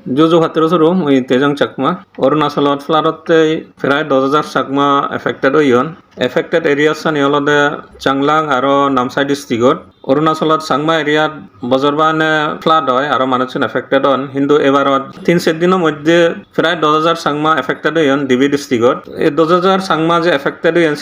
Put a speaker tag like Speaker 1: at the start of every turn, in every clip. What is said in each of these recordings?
Speaker 1: Jojo Hatrosuru, Tejang Chakma, Orunachalot Flarote, Ferai Dozajar Chakma affected Oyon, affected areas and Yolode, Changlang, Aro Namsai district. Orunachalot Sangma area, Bozorban flood Aro Manachin affected on Hindu Evarod, Thin Sedino Mudde, Ferai Dozajar Sangma affected Oyon, Divi district. Dozajar Sangma affected Oyon,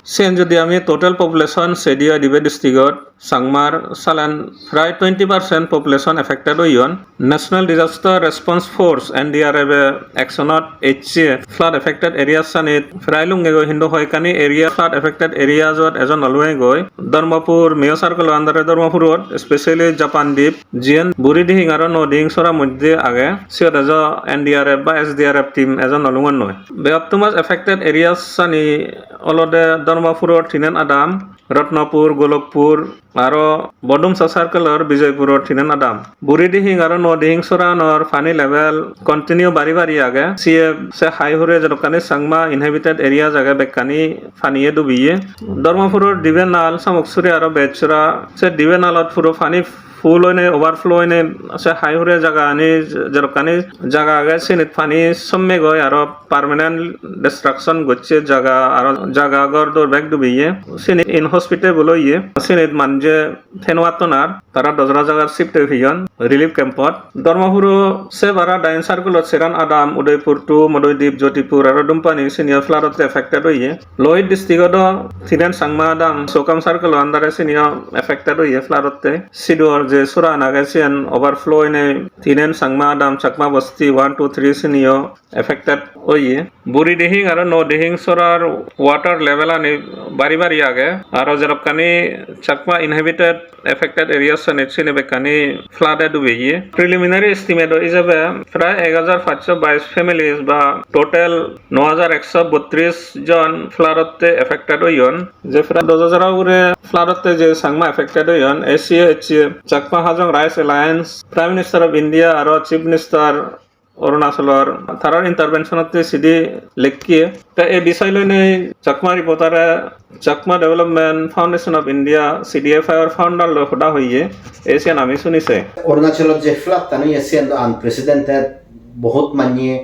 Speaker 1: Senjudiami, total population, Sedia Divi district. Sangmar Salan Fry 20% population affected Oyon. National Disaster Response Force NDRF Axonot HC flood affected areas sanit Frailung ego Hindu Hoikani area flood affected areas or as an Alwego Dharmapur Meo Circle under Dharmapur Road especially Japan Deep Jian Buridi Hingaro no Ding Sora Mudde Age Sio as a NDRF by SDRF team as an Alungan no. The optimus affected areas Sani Olode Dharmapur Road Tinan Adam Ratnapur, Golokpur, Aro Bodum Circle or Bijaypur Tinan Adam. Buridihing Aro no dihing soran or funny level continue bari aga. See se high hure Rokani Sangma inhabited areas aga Bekani funny dubiye. Dormapur Divenal, some Oxuri Aro Bechura, said Divenal Puro funny full in overflow in a high hure Jagani, Jerokani, Jaga Sinit funny, some mego Aro permanent destruction Guche Jaga Jaga Gordo back to be Sin in hospital below ye, Sinit Manje Tenwatonar, Tara Dozra Jagar shipped Vision, relief campot, Dormahuru, Sevara, Dine Circle of Seran Adam, Udaipur 2, Modoidip, Jotipur, Arodumpani, Senior Flarot affected ye, Lloyd Distigodo, Thiran Sangma Adam, Sokam Circle under a senior affected ye, Flarote, Sidor, Jesura, Nagasian, overflow in a Thiran Sangma Adam, Chakma Basti, 1, 2, 3 senior affected oye, Buri dihing, Aro no dihing sorar water level and Bari Age, Aro Jerokani, Chakma inhabited affected areas and it's in a Bekani flooded way. Preliminary estimate is a Fry Egazar Facho by families, but total Noazar Exo Butris John Flarote affected Oyon, Jeffra Dozara Flarote Sangma affected Oyon, ACH Chakma Hazang Rice Alliance, Prime Minister of India, Aro Chief Minister Orunachalor, thorough intervention of the city Lekki, the Bisailone Chakma reporter Chakma Development Foundation of India, CDFI founder Lohoda Hoye, Asian Amisuni.
Speaker 2: Orunachalor je flood tani Asian unprecedented, बहुत मानिए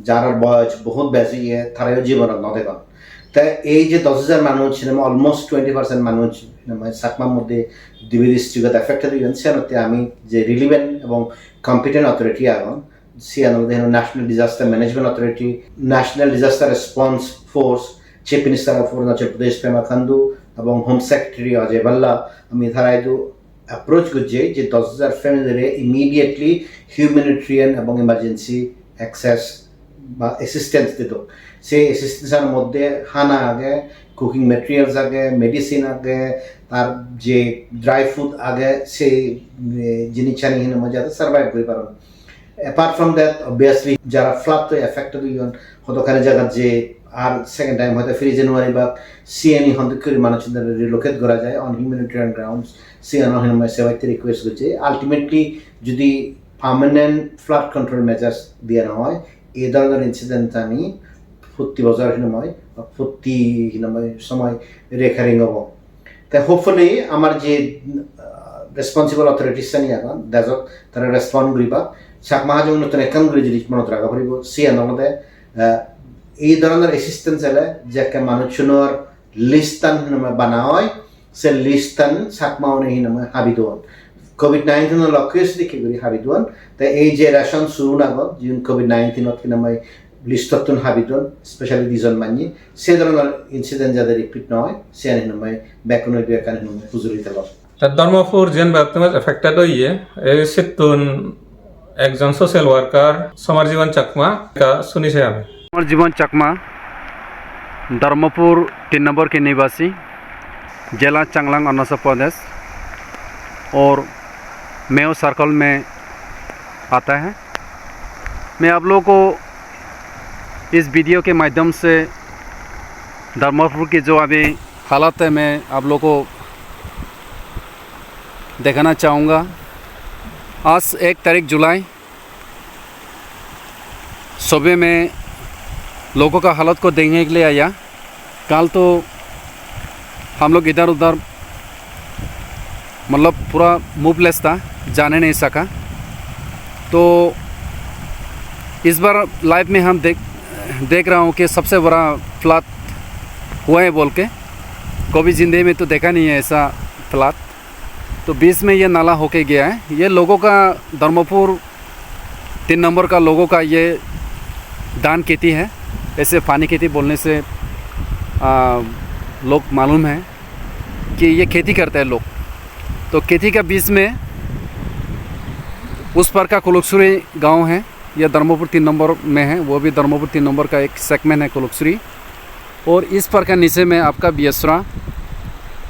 Speaker 2: जारार boys बहुत बेसी है थारे जीवन नौ देखा तो ये जे 10,000 मानुष ने almost 20% मानुष ने साकमा मुद्दे दिविदिस्ट्रिक्ट का affected हुए हैं सियानों आमी जे relevant एवं competent authority आगों सियानों देनो National Disaster Management Authority, National Disaster Response Force, Chief Minister of Arunachal Pradesh Pema Khandu एवं Home Secretary Ajay Balla अमी थारा इधो approach गुज्जे जे 10,000 family immediately humanitarian एवं emergency access বা assistance দিতো সেই assistance মধ্যে খানা আগে কুকিং ম্যাটেরিয়ালস আগে মেডিসিন আগে তার যে ড্রাই ফুড আগে সেই জিনিসখানি হিনে মজাতে সার্ভাইভ করে পারো apart from that obviously যারা ফ্লাড তো এফেক্টেড হইন কতখানি জায়গা যে আর সেকেন্ড টাইম হয়তো ফ্রি জানুয়ারি বা সিএনই হন্তে করে মানুষদের রিলোকেট করা যায় অন হিউম্যানিটেরিয়ান গ্রাউন্ডস সিএনও হিনে সেবাইতে রিকোয়েস্ট করছে আলটিমেটলি যদি পার্মানেন্ট ফ্লাড কন্ট্রোল মেজার্স দিয়ে না হয় এই ধরনের ইনসিডেন্ট আমি প্রতি বছর হিনময় বা প্রতি হিনময় সময় রেকারিং হব তাই হোপফুলি আমার যে রেসপন্সিবল অথরিটিস আনি এখন দেশত তারা রেসপন্ড করিবা চাকমা হাজং নতুন একাউন্টগুলি যদি মনত রাখা পারিব সিএনওতে এই ধরনের অ্যাসিস্ট্যান্স এলে যাকে মানুষজনের লিস্টান হিনময় বানা হয় সে লিস্টান চাকমাওনে হিনময় হাবিদন COVID-19 লক্ষ্য দেখি করি হাবিদন তাই এই যে রেশন শুরু নাগত যিন COVID-19 কিনাময় লিস্টতন হাবিদন স্পেশালি দুজন মানি সে ধরনের ইনসিডেন্ট যাতে রিপিট নয় সে হিনময় ব্যাকনো বিয়াকান হিনময় হুজুরিতে লব
Speaker 1: ধর্মপুর যেন ব্যক্তিগত এফেক্টেড হইয়ে এই সিতুন একজন সোশ্যাল ওয়ার্কার সমার জীবন চাকমা শুনিছে আমি
Speaker 3: समर जीवन चकमा धर्मपुर 3 नंबर के निवासी जिला चांगलांग अरुणाचल प्रदेश और मेयो सर्कल में आता है। मैं आप लोगों को इस वीडियो के माध्यम से धर्मपुर की जो अभी हालत है मैं आप लोगों को दिखाना चाहूँगा। आज 1 तारीख जुलाई सुबह में लोगों का हालत को देखने के लिए आया। कल तो हम लोग इधर उधर मतलब पूरा मूवलेस था, जाने नहीं सका। तो इस बार लाइफ में हम देख रहा हूँ कि सबसे बड़ा फ्लड हुआ है बोल के। कभी ज़िंदगी में तो देखा नहीं है ऐसा फ्लड। तो बीच में ये नाला होके गया है। ये लोगों का धर्मपुर 3 नंबर का लोगों का ये धान खेती है। ऐसे पानी खेती बोलने से लोग मालूम है कि ये खेती करते हैं लोग। तो खेती का बीच में उस पर का कुलुकसुरी गांव है। यह धर्मपुर 3 नंबर में है। वो भी धर्मपुर 3 नंबर का एक सेगमेंट है कुलुकसुरी। और इस पर का नीचे में आपका बियसरा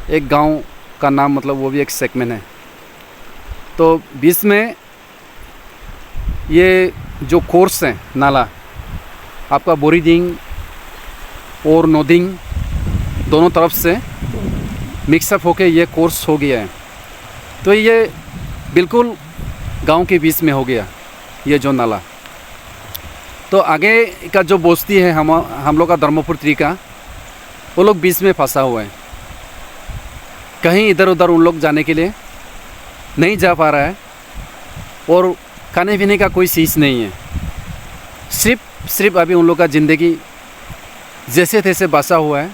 Speaker 3: एक गांव का नाम, मतलब वो भी एक सेगमेंट है। तो बीच में ये जो कोर्स है नाला आपका बोरीडिंग और नोदिंग दोनों तरफ से मिक्सअप होके ये कोर्स हो गया है। तो ये बिल्कुल गांव के बीच में हो गया ये जो नाला। तो आगे का जो बस्ती है हम लोग का धर्मपुर 3 का, वो लोग बीच में फंसा हुआ है। कहीं इधर उधर उन लोग जाने के लिए नहीं जा पा रहा है और खाने पीने का कोई चीज़ नहीं है। सिर्फ अभी उन लोग का ज़िंदगी जैसे तैसे बसा हुआ है।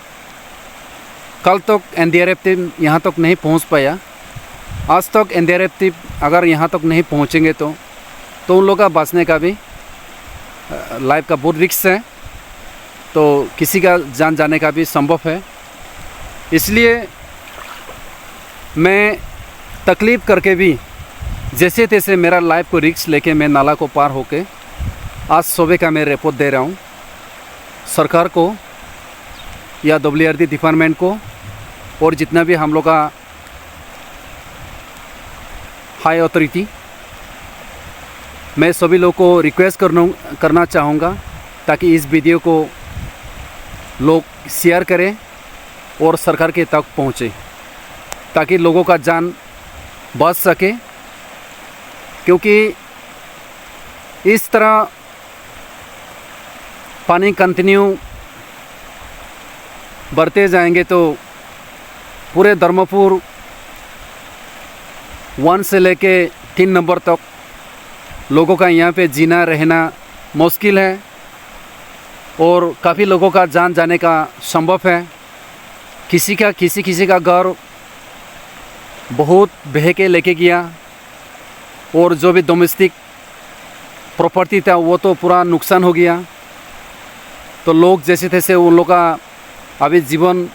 Speaker 3: कल तक एनडीआरएफ टीम यहाँ तक नहीं पहुँच पाया। आज तक एनडीआरएफ टीम अगर यहाँ तक नहीं पहुँचेंगे तो उन लोग का बचने का भी लाइफ का बहुत रिस्क है। तो किसी का जान जाने का भी संभव है। इसलिए मैं तकलीफ़ करके भी जैसे तैसे मेरा लाइफ को रिस्क लेके मैं नाला को पार होके आज सुबह का मैं रिपोर्ट दे रहा हूँ सरकार को या WRD डिपार्टमेंट को और जितना भी हम लोग का हाई अथॉरिटी। मैं सभी लोग को रिक्वेस्ट करना चाहूँगा ताकि इस वीडियो को लोग शेयर करें और सरकार के तक पहुँचे ताकि लोगों का जान बच सके। क्योंकि इस तरह पानी कंटिन्यू बढ़ते जाएंगे तो पूरे धर्मपुर 1 से लेके 3 नंबर तक लोगों का यहाँ पे जीना रहना मुश्किल है और काफ़ी लोगों का जान जाने का संभव है। किसी का घर बहुत बह के लेके गया और जो भी डोमेस्टिक प्रॉपर्टी था वो तो पूरा नुकसान हो गया। तो लोग जैसे तैसे उन लोग का अभी जीवन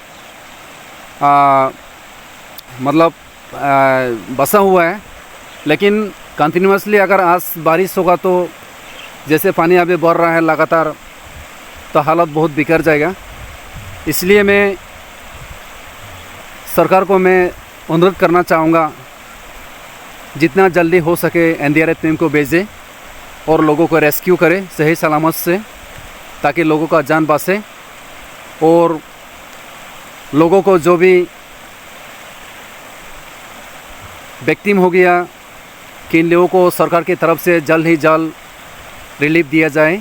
Speaker 3: मतलब बसा हुआ है। लेकिन कंटिन्यूसली अगर आज बारिश होगा तो जैसे पानी अभी बढ़ रहा है लगातार तो हालत बहुत बिगड़ जाएगा। इसलिए मैं सरकार को मैं अनुरोध करना चाहूँगा जितना जल्दी हो सके एनडीआरएफ टीम को भेजे और लोगों को रेस्क्यू करे सही सलामत से ताकि लोगों का जान बचे और लोगों को जो भी विक्टिम हो गया कि इन लोगों को सरकार की तरफ से जल्द ही जल्द रिलीफ दिया जाए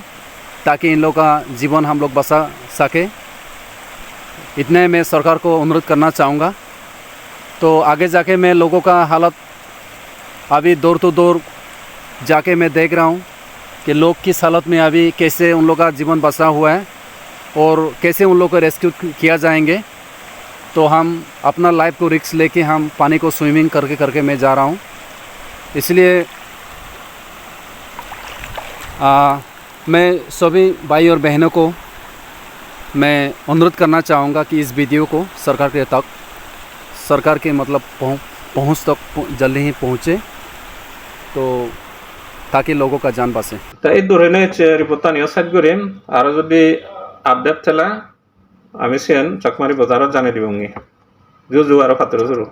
Speaker 3: ताकि इन लोगों का जीवन हम लोग बचा सके। इतने मैं सरकार को अनुरोध करना चाहूँगा। तो आगे जाके मैं लोगों का हालत अभी दूर तो दूर जाके मैं देख रहा हूँ कि लोग किस हालत में अभी कैसे उन लोगों का जीवन बचा हुआ है और कैसे उन लोगों को रेस्क्यू किया जाएंगे। तो हम अपना लाइफ को रिस्क लेके हम पानी को स्विमिंग करके मैं जा रहा हूँ। इसलिए मैं सभी भाई और बहनों को मैं अनुरोध करना चाहूँगा कि इस वीडियो को सरकार के मतलब पहुँच तक जल्दी ही पहुँचे तो ताकि लोगों का जान बचे।
Speaker 1: তাই ধরে নিয়ে রিপোর্টটা নিয়ে সাইড করিম আর যদি আপডেট থেলা আমি সেন চাকমারি বাজারত জানিয়ে দিবঙ্গি জু আর ফাতর শুরু